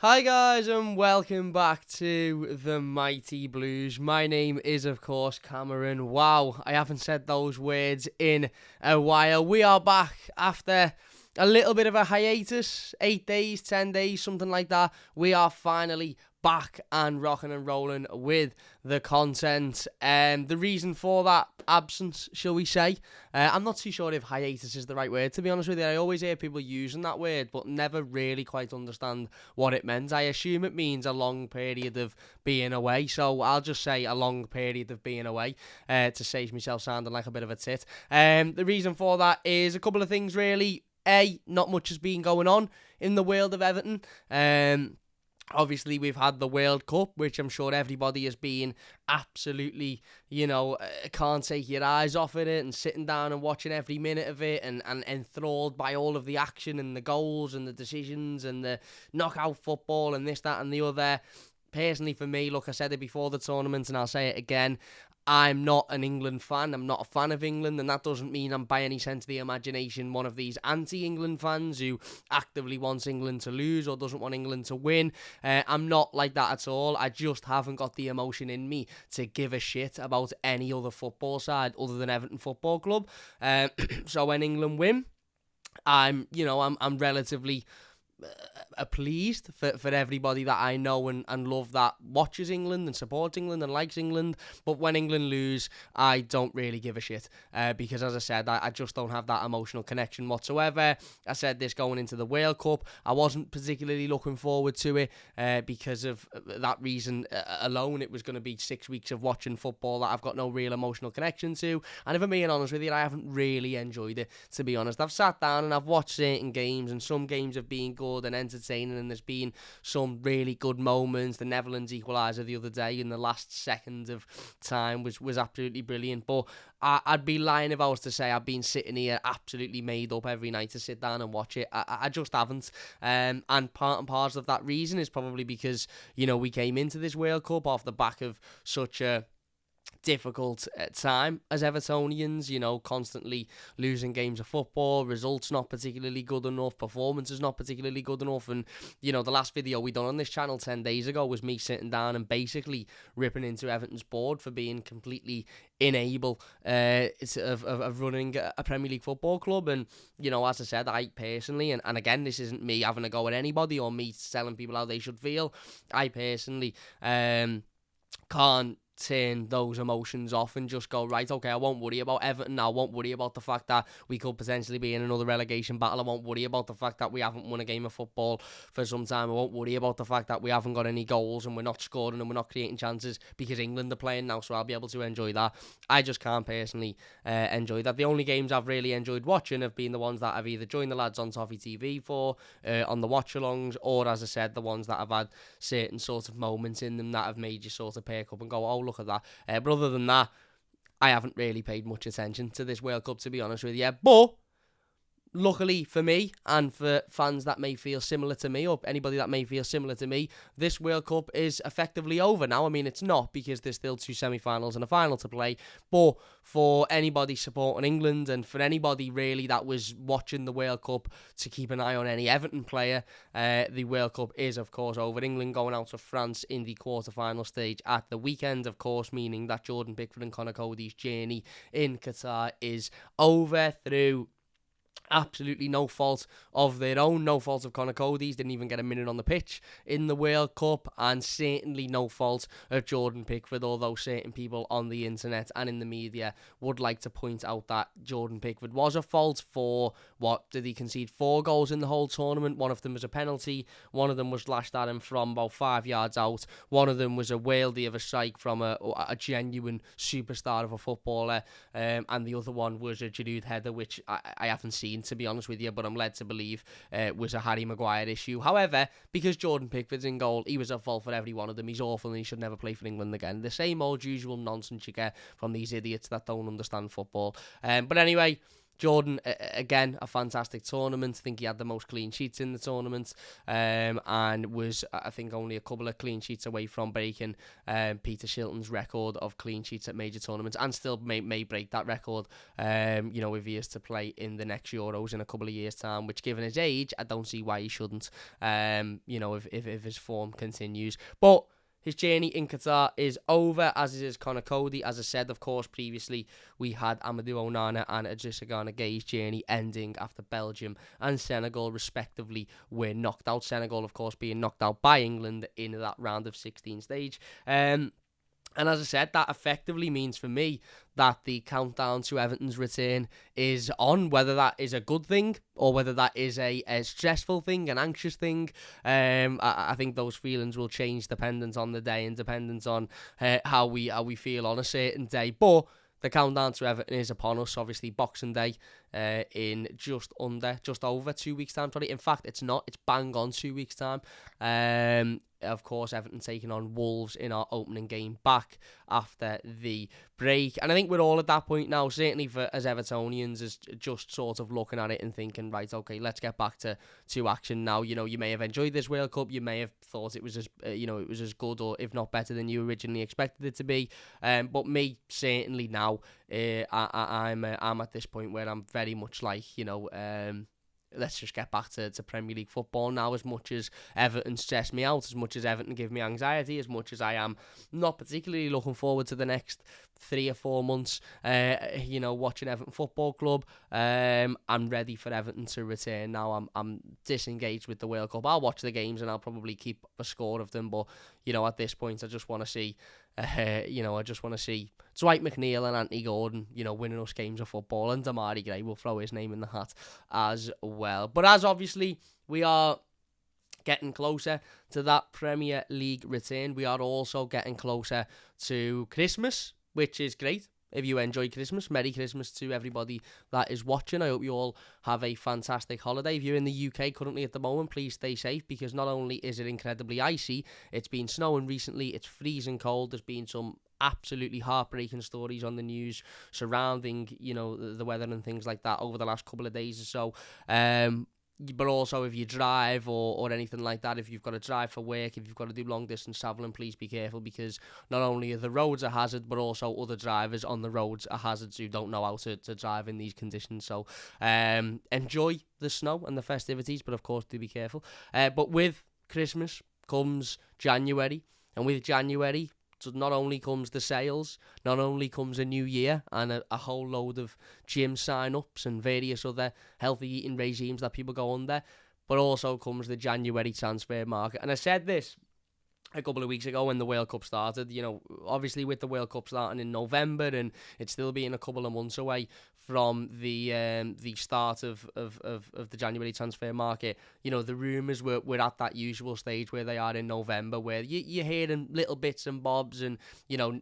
Hi guys and welcome back to the Mighty Blues. My name is of course Cameron. Wow, I haven't said those words in a while. We are back after a little bit of a hiatus, 8 days, 10 days, something like that. We are finally back and rocking and rolling with the content. The reason for that absence, shall we say, I'm not too sure if hiatus is the right word, to be honest with you. I always hear people using that word, but never really quite understand what it meant. I assume it means a long period of being away, so I'll just say a long period of being away to save myself sounding like a bit of a tit. The reason for that is a couple of things, really. Not much has been going on in the world of Everton. Obviously, we've had the World Cup, which I'm sure everybody has been absolutely, can't take your eyes off of it and sitting down and watching every minute of it and enthralled by all of the action and the goals and the decisions and the knockout football and this, that and the other. Personally, for me, look, I said it before the tournament and I'll say it again, I'm not an England fan. I'm not a fan of England, and that doesn't mean I'm by any sense of the imagination one of these anti-England fans who actively wants England to lose or doesn't want England to win. I'm not like that at all. I just haven't got the emotion in me to give a shit about any other football side other than Everton Football Club. So when England win, I'm relatively pleased for everybody that I know and love that watches England and supports England and likes England. But when England lose, I don't really give a shit because, as I said, I just don't have that emotional connection whatsoever. I said this going into the World Cup. I wasn't particularly looking forward to it because of that reason alone. It was going to be 6 weeks of watching football that I've got no real emotional connection to. And if I'm being honest with you, I haven't really enjoyed it, to be honest. I've sat down and I've watched certain games, and some games have been good and entertaining, and there's been some really good moments. The Netherlands equaliser the other day in the last second of time was absolutely brilliant, but I'd be lying if I was to say I've been sitting here absolutely made up every night to sit down and watch it. I just haven't, and part and parcel of that reason is probably because we came into this World Cup off the back of such a difficult time as Evertonians, constantly losing games of football, results not particularly good enough, performances not particularly good enough, and the last video we done on this channel 10 days ago was me sitting down and basically ripping into Everton's board for being completely unable of running a Premier League football club. And as I said, I personally, and again, this isn't me having a go at anybody or me telling people how they should feel, I personally can't turn those emotions off and just go, right, okay, I won't worry about Everton now. I won't worry about the fact that we could potentially be in another relegation battle. I won't worry about the fact that we haven't won a game of football for some time. I won't worry about the fact that we haven't got any goals and we're not scoring and we're not creating chances because England are playing now, so I'll be able to enjoy that. I just can't personally enjoy that. The only games I've really enjoyed watching have been the ones that I've either joined the lads on Toffee TV for, on the watch-alongs, or, as I said, the ones that have had certain sort of moments in them that have made you sort of perk up and go, oh, look at that. But other than that, I haven't really paid much attention to this World Cup, to be honest with you. But luckily for me, and for fans that may feel similar to me, or anybody that may feel similar to me, this World Cup is effectively over now. I mean, it's not, because there's still 2 semi-finals and a final to play, but for anybody supporting England, and for anybody really that was watching the World Cup to keep an eye on any Everton player, the World Cup is, of course, over. England going out to France in the quarter-final stage at the weekend, of course, meaning that Jordan Pickford and Conor Cody's journey in Qatar is over through absolutely no fault of their own, no fault of Conor Cody's, didn't even get a minute on the pitch in the World Cup, and certainly no fault of Jordan Pickford, although certain people on the internet and in the media would like to point out that Jordan Pickford was at fault for, what, did he concede 4 goals in the whole tournament? One of them was a penalty, one of them was lashed at him from about 5 yards out, one of them was a worldie of a strike from a genuine superstar of a footballer, and the other one was a Giroud header, which I haven't seen, to be honest with you, but I'm led to believe was a Harry Maguire issue. However, because Jordan Pickford's in goal, he was at fault for every one of them. He's awful and he should never play for England again. The same old usual nonsense you get from these idiots that don't understand football. But anyway, Jordan, again, a fantastic tournament. I think he had the most clean sheets in the tournament, and was, I think, only a couple of clean sheets away from breaking Peter Shilton's record of clean sheets at major tournaments, and still may break that record, if he is to play in the next Euros in a couple of years' time, which, given his age, I don't see why he shouldn't, if his form continues. But his journey in Qatar is over, as is Conor Cody. As I said, of course, previously, we had Amadou Onana and Idrissa Gana Gueye's journey ending after Belgium and Senegal, respectively, were knocked out. Senegal, of course, being knocked out by England in that round of 16 stage. And as I said, that effectively means for me that the countdown to Everton's return is on, whether that is a good thing or whether that is a stressful thing, an anxious thing. I think those feelings will change dependent on the day and dependent on how we feel on a certain day. But the countdown to Everton is upon us. Obviously, Boxing Day in just over 2 weeks' time. In fact, it's not. It's bang on 2 weeks' time. Of course, Everton taking on Wolves in our opening game back after the break. And I think we're all at that point now, certainly as Evertonians, is just sort of looking at it and thinking, right, okay, let's get back to action now. You may have enjoyed this World Cup. You may have thought it was as good or if not better than you originally expected it to be. But me, certainly now, I'm at this point where I'm very much like, let's just get back to Premier League football now. As much as Everton stress me out, as much as Everton give me anxiety, as much as I am not particularly looking forward to the next 3 or 4 months, watching Everton Football Club, I'm ready for Everton to return now. I'm disengaged with the World Cup. I'll watch the games and I'll probably keep a score of them, but at this point I just want to see Dwight McNeil and Anthony Gordon, winning us games of football, and Damari Gray will throw his name in the hat as well. But as obviously we are getting closer to that Premier League return, we are also getting closer to Christmas, which is great. If you enjoy Christmas, Merry Christmas to everybody that is watching. I hope you all have a fantastic holiday. If you're in the UK currently at the moment, please stay safe, because not only is it incredibly icy, it's been snowing recently, it's freezing cold. There's been some absolutely heartbreaking stories on the news surrounding, the weather and things like that over the last couple of days or so. But also, if you drive or anything like that, if you've got to drive for work, if you've got to do long distance travelling, please be careful, because not only are the roads a hazard, but also other drivers on the roads are hazards who don't know how to drive in these conditions. So enjoy the snow and the festivities, but of course do be careful. But with Christmas comes January, and with January, so not only comes the sales, not only comes a new year and a whole load of gym sign-ups and various other healthy eating regimes that people go under, but also comes the January transfer market. And I said this a couple of weeks ago when the World Cup started, obviously with the World Cup starting in November and it still being a couple of months away from the start of the January transfer market, the rumours were at that usual stage where they are in November, where you're hearing little bits and bobs and,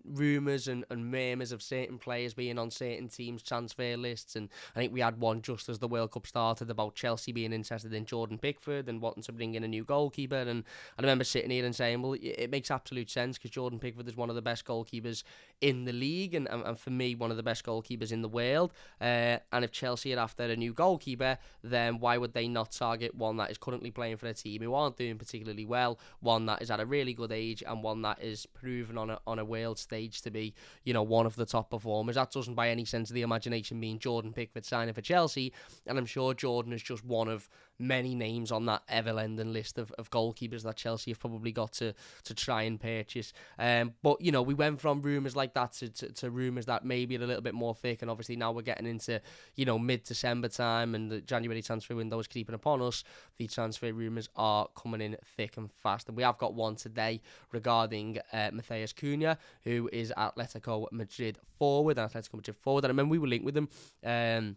rumours and murmurs of certain players being on certain teams' transfer lists. And I think we had one just as the World Cup started about Chelsea being interested in Jordan Pickford and wanting to bring in a new goalkeeper. And I remember sitting here and saying, well, it makes absolute sense, because Jordan Pickford is one of the best goalkeepers in the league and for me, one of the best goalkeepers in the world. And if Chelsea are after a new goalkeeper, then why would they not target one that is currently playing for a team who aren't doing particularly well, one that is at a really good age, and one that is proven on a world stage to be, one of the top performers? That doesn't by any sense of the imagination mean Jordan Pickford signing for Chelsea, and I'm sure Jordan is just one of many names on that ever-ending list of goalkeepers that Chelsea have probably got to try and purchase. But, we went from rumours like that to rumours that maybe are a little bit more thick, and obviously now we're getting into, mid-December time and the January transfer window is creeping upon us. The transfer rumours are coming in thick and fast, and we have got one today regarding Matheus Cunha, who is Atlético Madrid forward, and I remember we were linked with him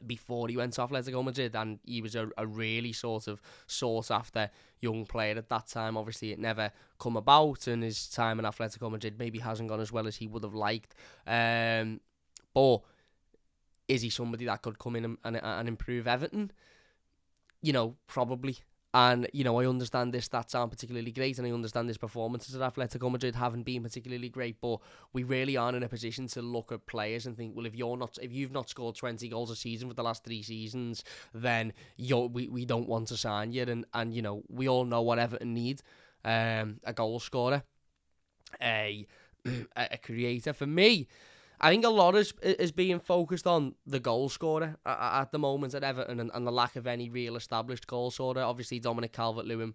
before he went to Atletico Madrid, and he was a really sort of sought after young player at that time. Obviously it never come about, and his time in Atletico Madrid maybe hasn't gone as well as he would have liked, but is he somebody that could come in and improve Everton? Probably. And, I understand this stats aren't particularly great, and I understand his performances at Atletico Madrid haven't been particularly great, but we really aren't in a position to look at players and think, well, if you've not scored 20 goals a season for the last 3 seasons, then we don't want to sign you. And we all know what Everton need: a goal scorer, a creator. For me, I think a lot is being focused on the goal scorer at the moment at Everton, and the lack of any real established goal scorer. Obviously, Dominic Calvert-Lewin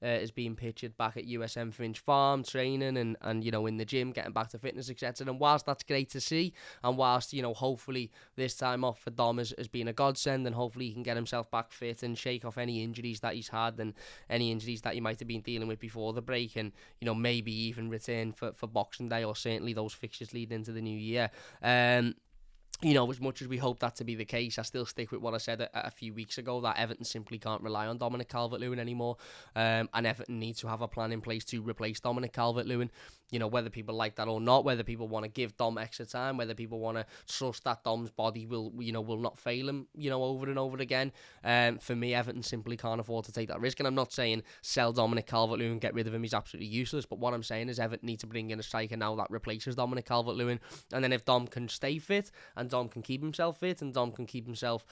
is being pictured back at USM Finch Farm training and in the gym, getting back to fitness, etc. And whilst that's great to see, and whilst hopefully this time off for Dom has been a godsend, and hopefully he can get himself back fit and shake off any injuries that he's had and any injuries that he might have been dealing with before the break, and maybe even return for Boxing Day, or certainly those fixtures leading into the new year. As much as we hope that to be the case, I still stick with what I said a few weeks ago, that Everton simply can't rely on Dominic Calvert-Lewin anymore, and Everton need to have a plan in place to replace Dominic Calvert-Lewin. Whether people like that or not, whether people want to give Dom extra time, whether people want to trust that Dom's body will not fail him, over and over again. For me, Everton simply can't afford to take that risk. And I'm not saying sell Dominic Calvert-Lewin and get rid of him, he's absolutely useless. But what I'm saying is Everton need to bring in a striker now that replaces Dominic Calvert-Lewin. And then if Dom can stay fit, and Dom can keep himself fit, and Dom can keep himself,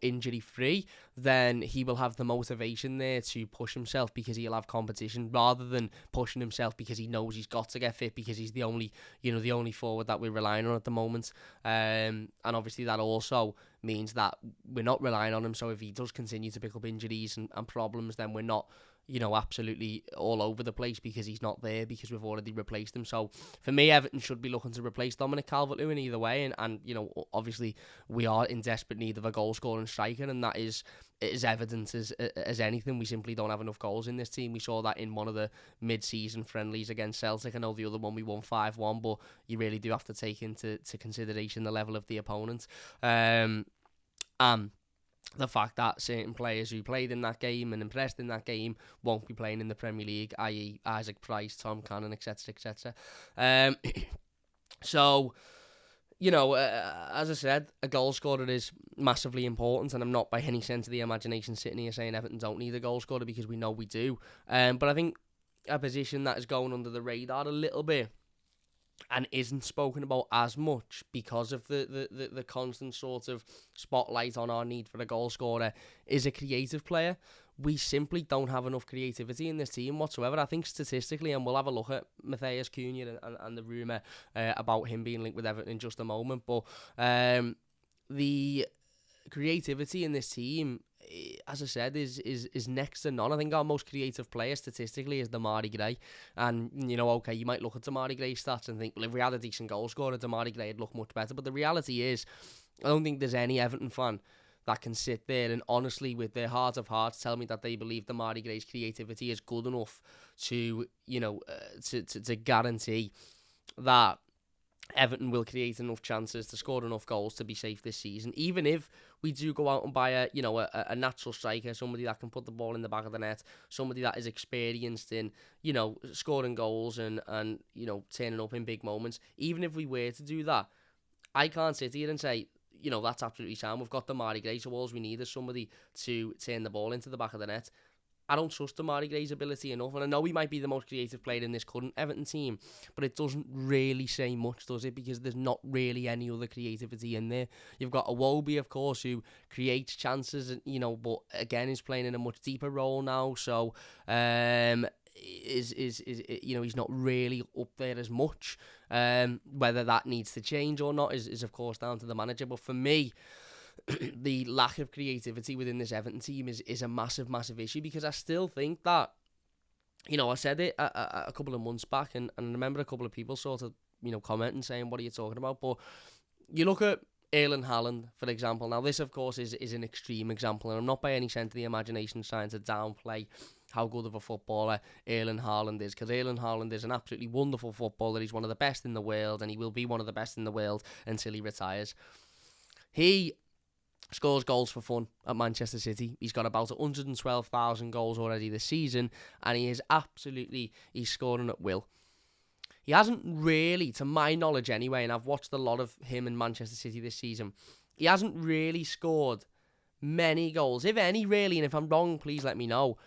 injury free, then he will have the motivation there to push himself, because he'll have competition, rather than pushing himself because he knows he's got to get fit, because he's the only forward that we're relying on at the moment. And obviously that also means that we're not relying on him. So if he does continue to pick up injuries and problems, then we're not absolutely all over the place, because he's not there, because we've already replaced him. So for me, Everton should be looking to replace Dominic Calvert-Lewin either way, and obviously we are in desperate need of a goal scoring striker, and that is evident as anything. We simply don't have enough goals in this team. We saw that in one of the mid-season friendlies against Celtic. I know the other one we won 5-1, but you really do have to take into consideration the level of the opponent. The fact that certain players who played in that game and impressed in that game won't be playing in the Premier League, i.e. Isaac Price, Tom Cannon, etc., etc. So, as I said, a goal scorer is massively important, and I'm not by any sense of the imagination sitting here saying Everton don't need a goal scorer, because we know we do. But I think a position that is going under the radar a little bit and isn't spoken about as much because of the constant sort of spotlight on our need for a goal scorer is a creative player. We simply don't have enough creativity in this team whatsoever. I think statistically, and we'll have a look at Matheus Cunha and the rumour about him being linked with Everton in just a moment, but the creativity in this team, as I said, is next to none. I think our most creative player statistically is Demarai Gray. And, okay, you might look at Demarai Gray's stats and think, well, if we had a decent goal scorer, Demarai Gray would look much better. But the reality is, I don't think there's any Everton fan that can sit there and honestly, with their heart of hearts, tell me that they believe Demarai Gray's creativity is good enough to, to guarantee that Everton will create enough chances to score enough goals to be safe this season. Even if we do go out and buy a natural striker, somebody that can put the ball in the back of the net, somebody that is experienced in, scoring goals and turning up in big moments. Even if we were to do that, I can't sit here and say, that's absolutely sound. We've got Demarai Gray, so all we need is somebody to turn the ball into the back of the net. I don't trust Demarai Gray's ability enough, and I know he might be the most creative player in this current Everton team, but it doesn't really say much, does it? Because there's not really any other creativity in there. You've got Iwobi, of course, who creates chances, but again is playing in a much deeper role now, so he's not really up there as much. Whether that needs to change or not is of course down to the manager, but for me, the lack of creativity within this Everton team is a massive, massive issue, because I still think that, I said it a couple of months back, and I remember a couple of people sort of, commenting saying, what are you talking about? But you look at Erling Haaland, for example. Now, this, of course, is an extreme example, and I'm not by any sense of the imagination trying to downplay how good of a footballer Erling Haaland is, because Erling Haaland is an absolutely wonderful footballer. He's one of the best in the world, and he will be one of the best in the world until he retires. He scores goals for fun at Manchester City. He's got about 112,000 goals already this season, and he's scoring at will. He hasn't really, to my knowledge anyway, and I've watched a lot of him in Manchester City this season, he hasn't really scored many goals, if any, really, and if I'm wrong, please let me know,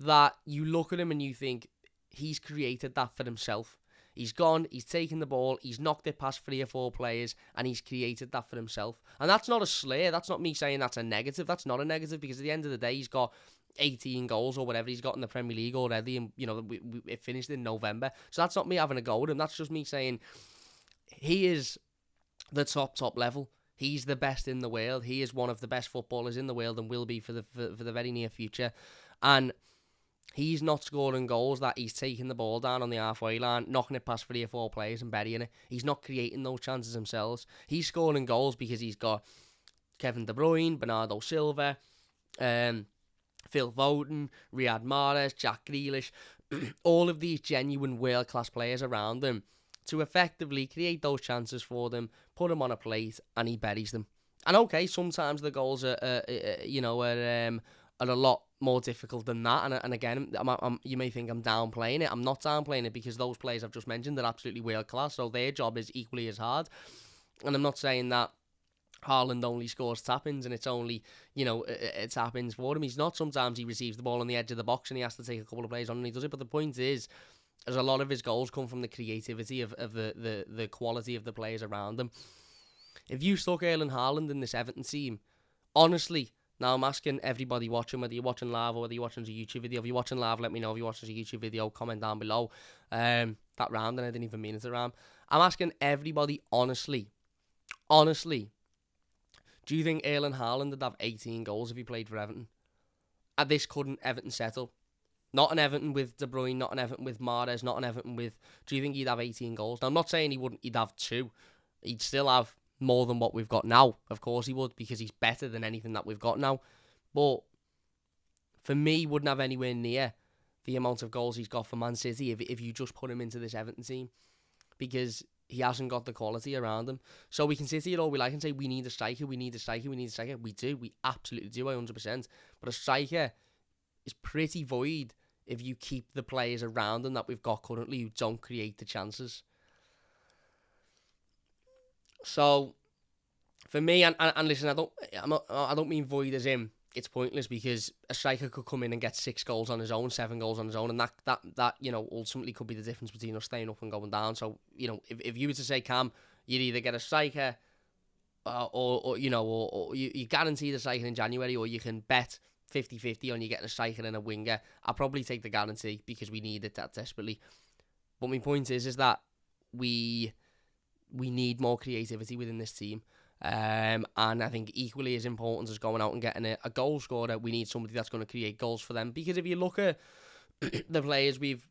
that you look at him and you think he's created that for himself. He's gone, he's taken the ball, he's knocked it past 3 or 4 players, and he's created that for himself. And that's not a slur, that's not me saying that's a negative, that's not a negative, because at the end of the day, he's got 18 goals or whatever he's got in the Premier League already, and, you know, it finished in November. So that's not me having a go at him, that's just me saying he is the top level. He's the best in the world. He is one of the best footballers in the world and will be for the very near future. And he's not scoring goals that he's taking the ball down on the halfway line, knocking it past 3 or 4 players and burying it. He's not creating those chances himself. He's scoring goals because he's got Kevin De Bruyne, Bernardo Silva, Phil Foden, Riyad Mahrez, Jack Grealish, all of these genuine world-class players around him to effectively create those chances for them, put them on a plate, and he buries them. And okay, sometimes the goals are a lot more difficult than that. And again, you may think I'm downplaying it. I'm not downplaying it, because those players I've just mentioned are absolutely world class, so their job is equally as hard. And I'm not saying that Haaland only scores tap-ins and it's only, it's tap-ins for him. He's not. Sometimes he receives the ball on the edge of the box and he has to take a couple of plays on and he does it. But the point is, as a lot of his goals come from the creativity of the quality of the players around him. If you stuck Erling Haaland in this Everton team, honestly, now I'm asking everybody watching, whether you're watching live or whether you're watching a YouTube video. If you're watching live, let me know. If you're watching a YouTube video, comment down below. That round, and I didn't even mean it to rhyme. I'm asking everybody honestly, do you think Erling Haaland would have 18 goals if he played for Everton? At this current Everton setup. Not an Everton with De Bruyne, not an Everton with Mahrez, not an Everton with... Do you think he'd have 18 goals? Now, I'm not saying he wouldn't. He'd have 2. He'd still have more than what we've got now. Of course he would, because he's better than anything that we've got now. But for me, he wouldn't have anywhere near the amount of goals he's got for Man City if you just put him into this Everton team, because he hasn't got the quality around him. So we can sit here all we like and say we need a striker, we need a striker, we need a striker. We do, we absolutely do, 100%. But a striker is pretty void if you keep the players around him that we've got currently who don't create the chances. So for me, and listen, I don't mean void as in it's pointless, because a striker could come in and get 6 goals on his own, 7 goals on his own, and that ultimately could be the difference between us staying up and going down. So if you were to say, Cam, you'd either get a striker, or you guarantee the striker in January, or you can bet 50-50 on you getting a striker and a winger. I'll probably take the guarantee, because we need it that desperately. But my point is that we need more creativity within this team. And I think equally as important as going out and getting a goal scorer, we need somebody that's going to create goals for them. Because if you look at the players we've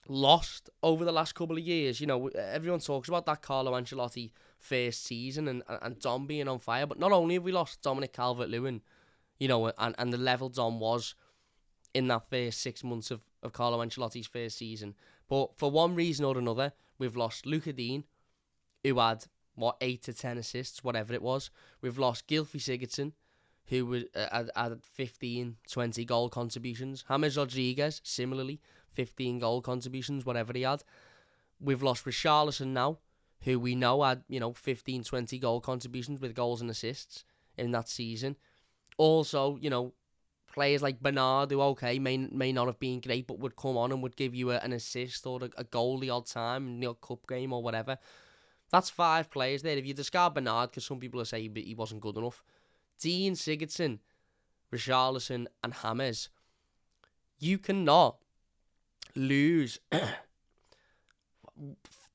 lost over the last couple of years, everyone talks about that Carlo Ancelotti first season and Dom being on fire. But not only have we lost Dominic Calvert-Lewin, and the level Dom was in that first 6 months of Carlo Ancelotti's first season, but for one reason or another, we've lost Luca Dean, who had 8 to 10 assists, whatever it was. We've lost Gylfi Sigurdsson, who had 15, 20 goal contributions. James Rodriguez, similarly, 15 goal contributions, whatever he had. We've lost Richarlison now, who we know had 15, 20 goal contributions with goals and assists in that season. Also, players like Bernard, who, may not have been great, but would come on and would give you an assist or a goal the odd time in the cup game or whatever. That's 5 players there. If you discard Bernard, because some people are saying he wasn't good enough, Dean, Sigurdsson, Richarlison and James, you cannot lose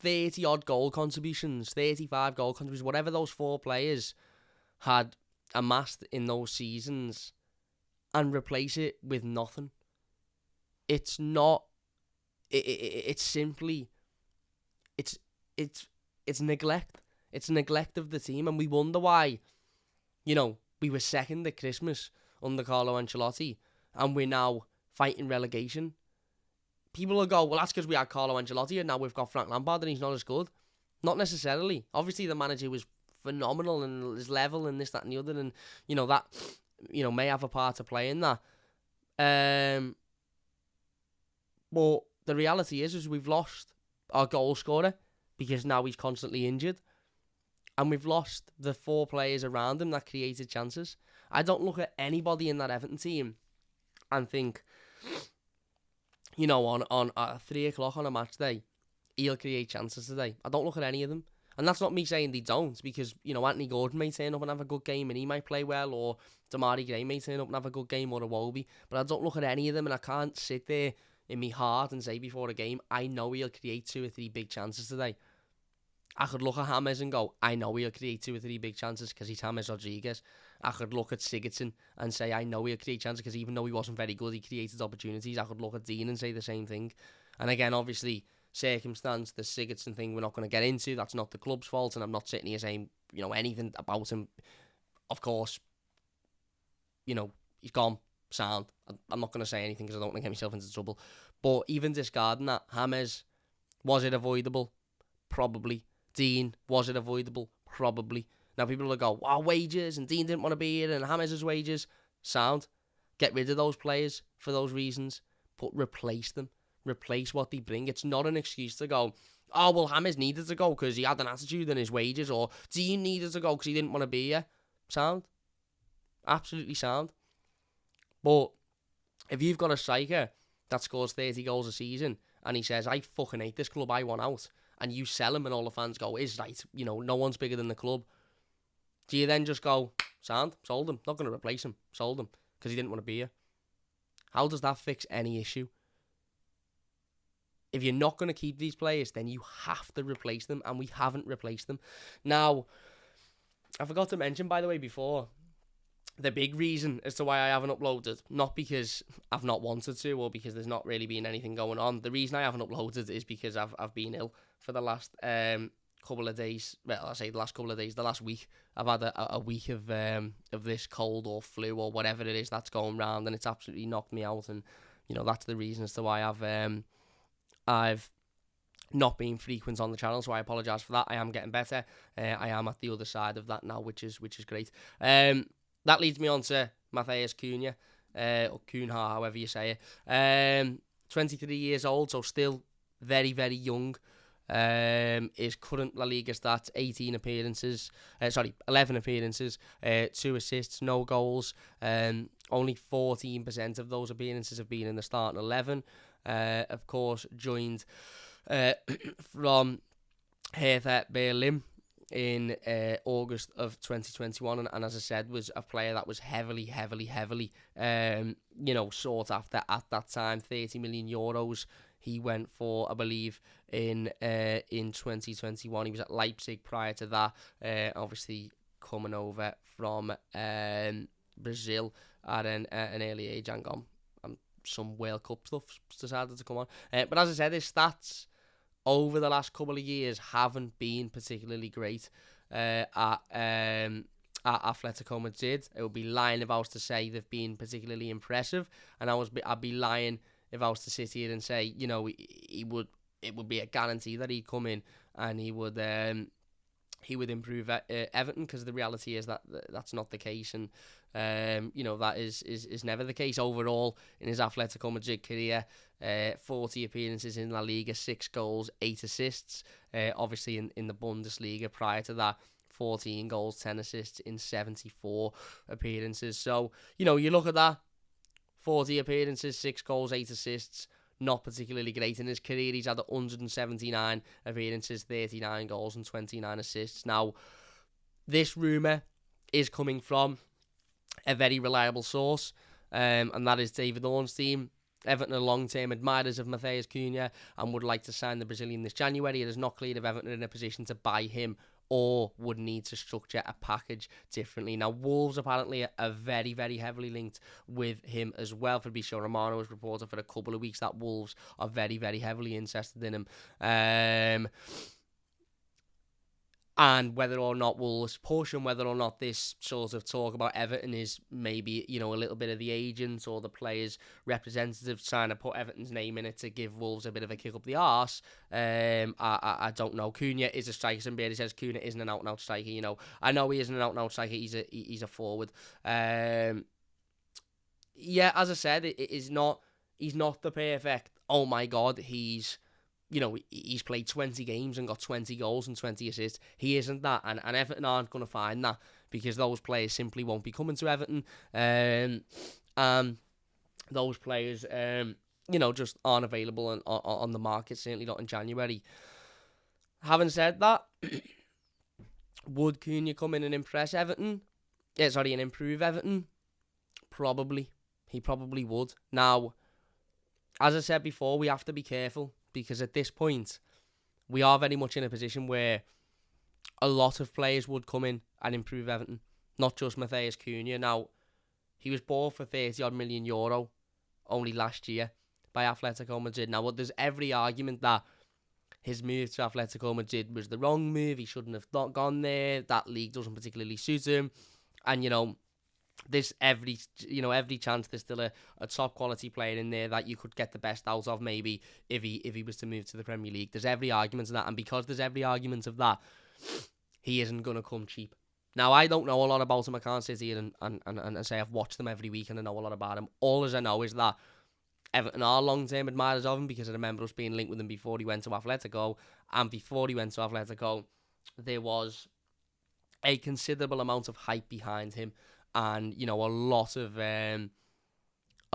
30-odd goal contributions, 35 goal contributions, whatever those 4 players had amassed in those seasons, and replace it with nothing. It's not. It's simply. It's neglect. It's neglect of the team, and we wonder why. We were second at Christmas under Carlo Ancelotti, and we're now fighting relegation. People will go, well, that's because we had Carlo Ancelotti, and now we've got Frank Lampard, and he's not as good. Not necessarily. Obviously, the manager was phenomenal and his level and this, that, and the other, and that may have a part to play in that. But the reality is we've lost our goal scorer because now he's constantly injured, and we've lost the 4 players around him that created chances. I don't look at anybody in that Everton team and think, you know, on 3 o'clock on a match day, he'll create chances today. I don't look at any of them. And that's not me saying they don't, because, you know, Anthony Gordon may turn up and have a good game and he might play well, or Damari Gray may turn up and have a good game, or Iwobi. But I don't look at any of them, and I can't sit there in my heart and say before a game, I know he'll create 2 or 3 big chances today. I could look at James and go, I know he'll create 2 or 3 big chances because he's James Rodriguez. I could look at Sigurdsson and say, I know he'll create chances because even though he wasn't very good, he created opportunities. I could look at Dean and say the same thing. And again, obviously, circumstance, the Sigurdsson thing we're not going to get into. That's not the club's fault, and I'm not sitting here saying, you know, anything about him. Of course, you know, he's gone, sound. I'm not going to say anything because I don't want to get myself into trouble. But even discarding that, James, was it avoidable? Probably. Dean, was it avoidable? Probably. Now people will go, wow, wages, and Dean didn't want to be here, and James' wages. Sound. Get rid of those players for those reasons, but replace them. Replace what they bring. It's not an excuse to go, oh, well, James needed to go because he had an attitude in his wages, or Dean needed to go because he didn't want to be here. Sound. Absolutely sound. But if you've got a striker that scores 30 goals a season and he says, I fucking hate this club, I want out, and you sell him and all the fans go, is right, you know, no one's bigger than the club, do you then just go, sound, sold him, not going to replace him, sold him because he didn't want to be here? How does that fix any issue? If you're not going to keep these players, then you have to replace them, and we haven't replaced them. Now, I forgot to mention, by the way, before, the big reason as to why I haven't uploaded, not because I've not wanted to or because there's not really been anything going on. The reason I haven't uploaded is because I've been ill for the last couple of days. Well, I say the last couple of days, the last week. I've had a week of this cold or flu or whatever it is that's going round, and it's absolutely knocked me out. And you know, that's the reason as to why I've not been frequent on the channel, so I apologise for that. I am getting better. I am at the other side of that now, which is great. That leads me on to Matheus Cunha, or Cunha, however you say it. 23 years old, so still very, very young. His current La Liga stats, 11 appearances, 2 assists, no goals. Only 14% of those appearances have been in the starting 11. Of course, joined from Hertha Berlin in August of 2021, and as I said, was a player that was heavily sought after at that time. 30 million euros he went for, I believe, in 2021. He was at Leipzig prior to that, obviously coming over from Brazil at an early age and gone. Some World Cup stuff decided to come on. But as I said, his stats over the last couple of years haven't been particularly great at Atletico Madrid. It would be lying if I was to say they've been particularly impressive, and I'd be lying if I was to sit here and say, you know, it would be a guarantee that he'd come in and he would improve Everton, because the reality is that that's not the case, and that is never the case. Overall, in his Atletico Madrid career, 40 appearances in La Liga, 6 goals, 8 assists. Obviously, in the Bundesliga prior to that, 14 goals, 10 assists in 74 appearances. So, you know, you look at that, 40 appearances, 6 goals, 8 assists, not particularly great. In his career, he's had 179 appearances, 39 goals and 29 assists. Now, this rumour is coming from a very reliable source, and that is David Ornstein. Everton are long-term admirers of Matheus Cunha and would like to sign the Brazilian this January. It is not clear if Everton are in a position to buy him or would need to structure a package differently. Now, Wolves apparently are very, very heavily linked with him as well. Fabrizio Romano has reported for a couple of weeks that Wolves are very, very heavily interested in him. And whether or not Wolves push, and whether or not this sort of talk about Everton is maybe, you know, a little bit of the agent or the players' representatives trying to put Everton's name in it to give Wolves a bit of a kick up the arse, I don't know. Cunha is a striker. Somebody says Cunha isn't an out-and-out striker. You know, I know he isn't an out-and-out striker. He's a forward. Yeah, as I said, he's not the perfect, oh my God, he's, he's played 20 games and got 20 goals and 20 assists. He isn't that, and Everton aren't going to find that because those players simply won't be coming to Everton. Those players, just aren't available on the market, certainly not in January. Having said that, would Cunha come in and impress Everton? And improve Everton? Probably. He probably would. Now, as I said before, we have to be careful because at this point, we are very much in a position where a lot of players would come in and improve Everton, not just Matheus Cunha. Now, he was bought for €30 million only last year by Atletico Madrid. Now, there's every argument that his move to Atletico Madrid was the wrong move. He shouldn't have not gone there. That league doesn't particularly suit him. And, there's every chance there's still a top quality player in there that you could get the best out of maybe if he was to move to the Premier League. There's every argument of that. And because there's every argument of that, he isn't going to come cheap. Now, I don't know a lot about him. I can't sit here and say I've watched them every week and I know a lot about him. All as I know is that Everton are long-term admirers of him because I remember us being linked with him before he went to Atletico. And before he went to Atletico, there was a considerable amount of hype behind him and, a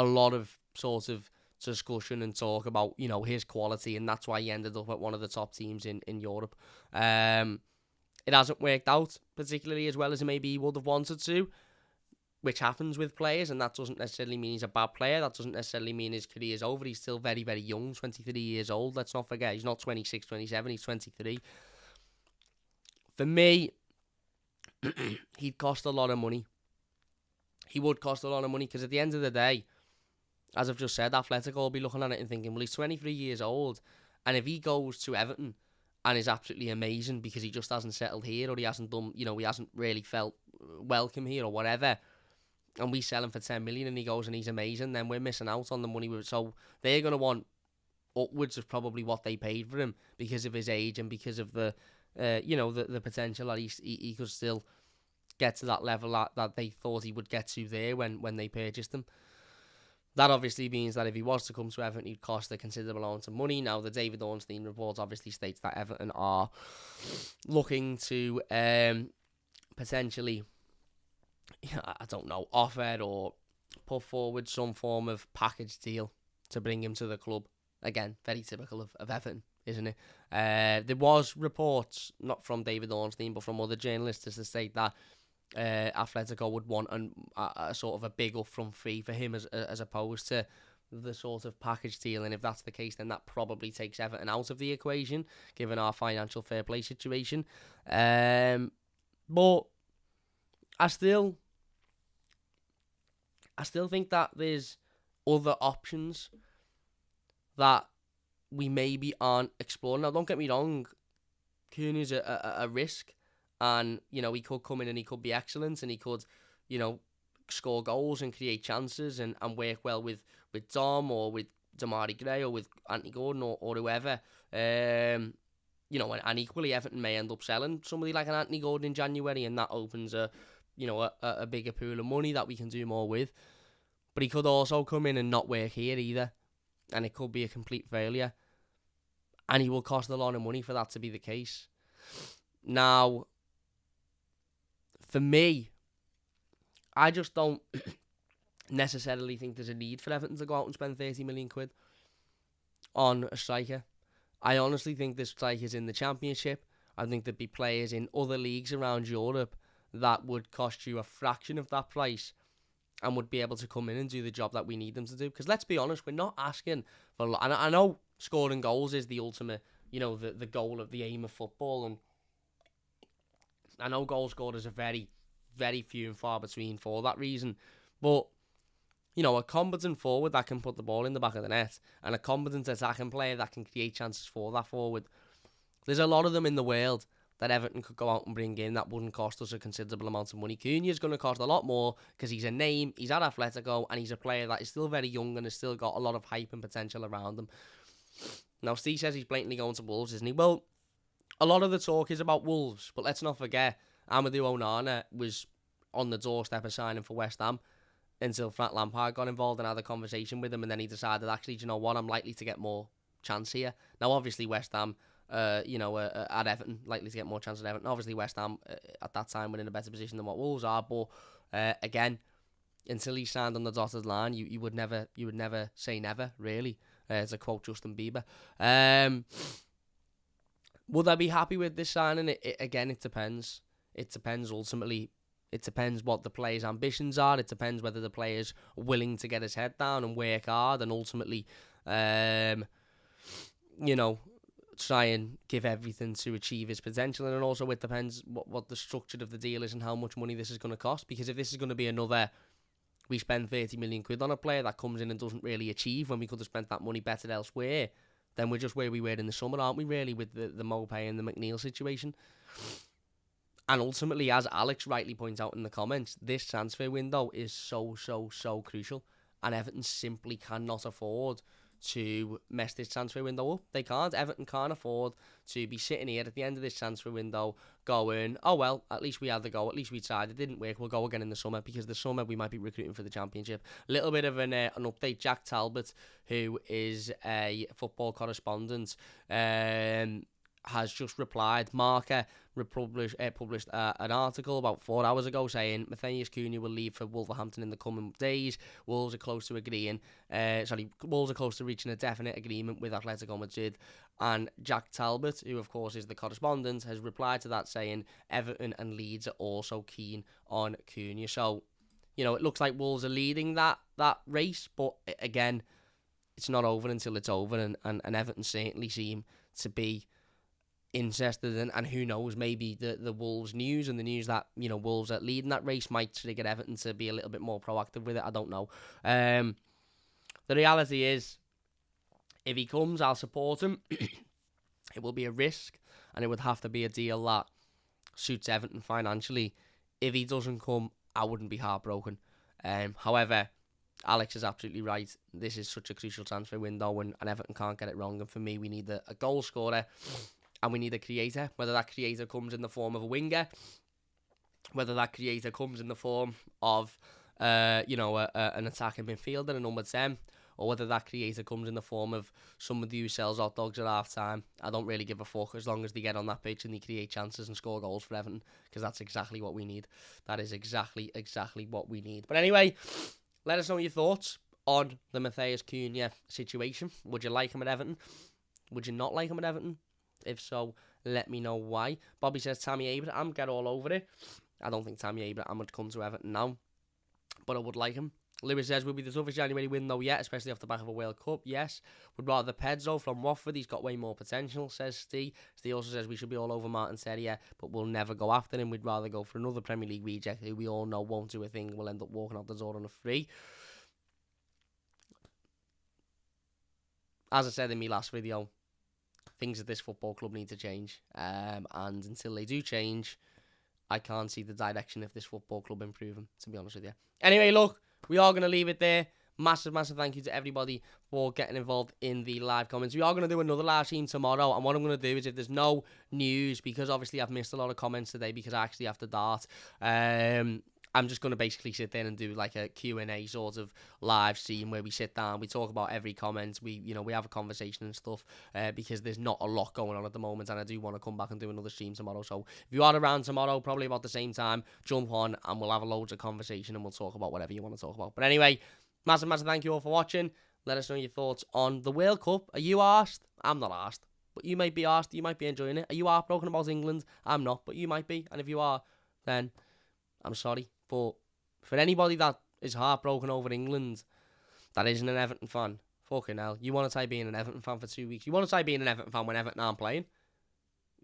lot of sort of discussion and talk about, his quality. And that's why he ended up at one of the top teams in Europe. It hasn't worked out particularly as well as maybe he would have wanted to, which happens with players, and that doesn't necessarily mean he's a bad player. That doesn't necessarily mean his career's over. He's still very, very young, 23 years old. Let's not forget, he's not 26, 27, he's 23. For me, he'd cost a lot of money. He would cost a lot of money because at the end of the day, as I've just said, Atletico will be looking at it and thinking, well, he's 23 years old, and if he goes to Everton and is absolutely amazing because he just hasn't settled here or he hasn't done, he hasn't really felt welcome here or whatever, and we sell him for 10 million and he goes and he's amazing, then we're missing out on the money. So they're going to want upwards of probably what they paid for him because of his age and because of the, the potential that he could still get to that level that they thought he would get to there when they purchased him. That obviously means that if he was to come to Everton, he'd cost a considerable amount of money. Now, the David Ornstein report obviously states that Everton are looking to potentially, offer or put forward some form of package deal to bring him to the club. Again, very typical of Everton, isn't it? There was reports, not from David Ornstein, but from other journalists to state that Atletico would want a sort of a big upfront fee for him as opposed to the sort of package deal, and if that's the case, then that probably takes Everton out of the equation, given our financial fair play situation. But I still think that there's other options that we maybe aren't exploring. Now, don't get me wrong, Cunha's a risk. And, he could come in and he could be excellent and he could, score goals and create chances and work well with Dom or with Damari Gray or with Anthony Gordon or whoever. And equally Everton may end up selling somebody like an Anthony Gordon in January, and that opens a bigger pool of money that we can do more with. But he could also come in and not work here either, and it could be a complete failure. And he will cost a lot of money for that to be the case. Now, for me, I just don't necessarily think there's a need for Everton to go out and spend 30 million quid on a striker. I honestly think this striker's in the Championship. I think there'd be players in other leagues around Europe that would cost you a fraction of that price and would be able to come in and do the job that we need them to do. Because let's be honest, we're not asking for a lot. And I know scoring goals is the ultimate, the goal of the aim of football, and I know goal scorers are very, very few and far between for that reason. But, a competent forward that can put the ball in the back of the net and a competent attacking player that can create chances for that forward, there's a lot of them in the world that Everton could go out and bring in that wouldn't cost us a considerable amount of money. Cunha's going to cost a lot more because he's a name, he's at Atletico, and he's a player that is still very young and has still got a lot of hype and potential around him. Now, Steve says he's blatantly going to Wolves, isn't he? Well, a lot of the talk is about Wolves, but let's not forget, Amadou Onana was on the doorstep of signing for West Ham until Frank Lampard got involved and had a conversation with him, and then he decided, actually, do you know what, I'm likely to get more chance here. Now, obviously, West Ham, at Everton, likely to get more chance at Everton. Obviously, West Ham at that time were in a better position than what Wolves are. But again, until he signed on the dotted line, you would never say never, really. To quote Justin Bieber. Would I be happy with this signing? Again, it depends. It depends ultimately. It depends what the player's ambitions are. It depends whether the player's willing to get his head down and work hard and ultimately, try and give everything to achieve his potential. And also it depends what the structure of the deal is and how much money this is going to cost. Because if this is going to be another, we spend 30 million quid on a player that comes in and doesn't really achieve when we could have spent that money better elsewhere, then we're just where we were in the summer, aren't we, really, with the Mopay and the McNeil situation. And ultimately, as Alex rightly points out in the comments, this transfer window is so crucial. And Everton simply cannot afford to mess this transfer window up. They can't. Everton can't afford to be sitting here at the end of this transfer window going, oh, well, at least we had the go. At least we tried. It didn't work. We'll go again in the summer, because the summer we might be recruiting for the Championship. A little bit of an update. Jack Talbot, who is a football correspondent, has just replied. Marca published an article about 4 hours ago saying Matheus Cunha will leave for Wolverhampton in the coming days. Wolves are close to reaching a definite agreement with Atletico Madrid. And Jack Talbot, who of course is the correspondent, has replied to that saying Everton and Leeds are also keen on Cunha. So, it looks like Wolves are leading that race, but again, it's not over until it's over, and Everton certainly seem to be interested in, and who knows, maybe the Wolves news and the news that Wolves are leading that race might trigger Everton to be a little bit more proactive with it. I don't know. The reality is, if he comes, I'll support him. It will be a risk, and it would have to be a deal that suits Everton financially. If he doesn't come, I wouldn't be heartbroken. However, Alex is absolutely right. This is such a crucial transfer window, and Everton can't get it wrong. And for me, we need a goal scorer. And we need a creator, whether that creator comes in the form of a winger, whether that creator comes in the form of, an attacking midfielder, a number 10, or whether that creator comes in the form of somebody who sells hot dogs at half-time. I don't really give a fuck as long as they get on that pitch and they create chances and score goals for Everton, because that's exactly what we need. That is exactly what we need. But anyway, let us know your thoughts on the Matheus Cunha situation. Would you like him at Everton? Would you not like him at Everton? If so, let me know why. Bobby says Tammy Abraham, get all over it. I don't think Tammy Abraham would come to Everton now, but I would like him. Lewis says, will be the toughest January window yet, especially off the back of a World Cup. Yes. Would rather Pezzo from Watford. He's got way more potential, says Steve. Steve also says we should be all over Martin Terrier, but we'll never go after him. We'd rather go for another Premier League reject who we all know won't do a thing and will end up walking out the door on a free. As I said in my last video, things at this football club need to change, and until they do change, I can't see the direction of this football club improving, to be honest with you. Anyway, look, we are going to leave it there. Massive thank you to everybody for getting involved in the live comments. We are going to do another live stream tomorrow, and what I'm going to do is, if there's no news, because obviously I've missed a lot of comments today because I actually have to dart, I'm just going to basically sit there and do like a Q&A sort of live stream where we sit down, we talk about every comment, we have a conversation and stuff, because there's not a lot going on at the moment, and I do want to come back and do another stream tomorrow. So if you are around tomorrow, probably about the same time, jump on and we'll have loads of conversation and we'll talk about whatever you want to talk about. But anyway, massive thank you all for watching. Let us know your thoughts on the World Cup. Are you arsed? I'm not arsed, but you might be arsed. You might be enjoying it. Are you heartbroken about England? I'm not, but you might be. And if you are, then I'm sorry. But for anybody that is heartbroken over England, that isn't an Everton fan, fucking hell. You want to try being an Everton fan for 2 weeks? You want to try being an Everton fan when Everton aren't playing?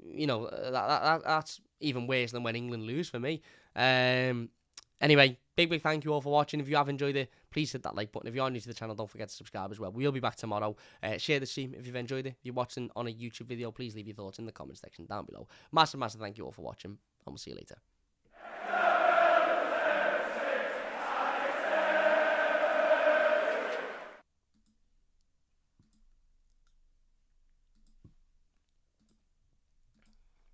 That's even worse than when England lose for me. Anyway, big thank you all for watching. If you have enjoyed it, please hit that like button. If you are new to the channel, don't forget to subscribe as well. We'll be back tomorrow. Share the stream if you've enjoyed it. If you're watching on a YouTube video, please leave your thoughts in the comment section down below. Massive thank you all for watching, and we'll see you later.